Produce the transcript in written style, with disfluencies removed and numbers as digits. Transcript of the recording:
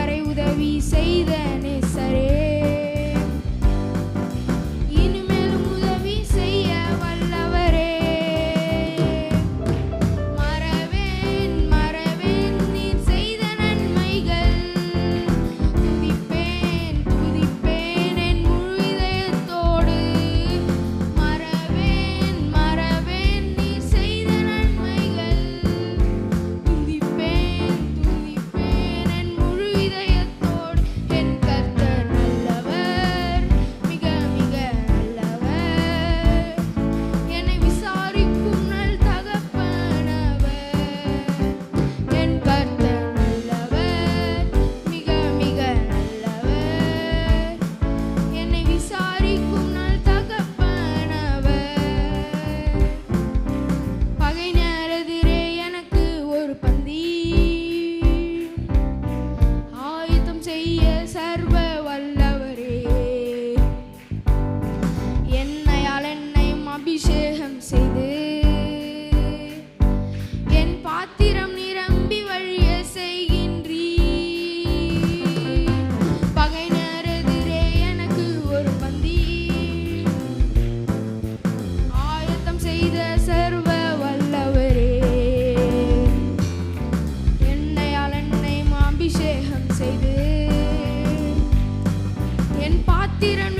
வரை உதவி செய்த நேசரே, இனிமேலும் உதவி செய்ய வல்லவரே. மறவேன் மறவேன் நீர் செய்த நன்மைகள், துதிப்பேன் துதிப்பேன் என் முழு இதயத்தோடு. மறவேன் மறவேன் நீர் செய்த நன்மைகள், துதிப்பேன் துதிப்பேன் என் முழு இதயத்தோடு. என் கர்த்தர் நல்லவர், மிக மிக நல்லவர். என்னை விசாரிக்கும் நல் தகப்பனவர். என் கர்த்தர் நல்லவர், மிக மிக நல்லவர். என்னை விசாரிக்கும் நல் தகப்பனவர். பகைஞர் எதிரே எனக்கு ஒரு பந்தி ஆயத்தம் செய்ய சர்வ வல்லவரே. எண்ணெயால் என்னையும் அபிஷேகம் செய்து என் பாத்திரம் நிரம்பி வழிய செய்கின்றீர். பகைஞர் எதிரே எனக்கு ஒரு பந்தி ஆயத்தம் செய்த சர்வ வல்லவரே. எண்ணெயால் என்னையும் அபிஷேகம் செய்து என் பாத்திரம்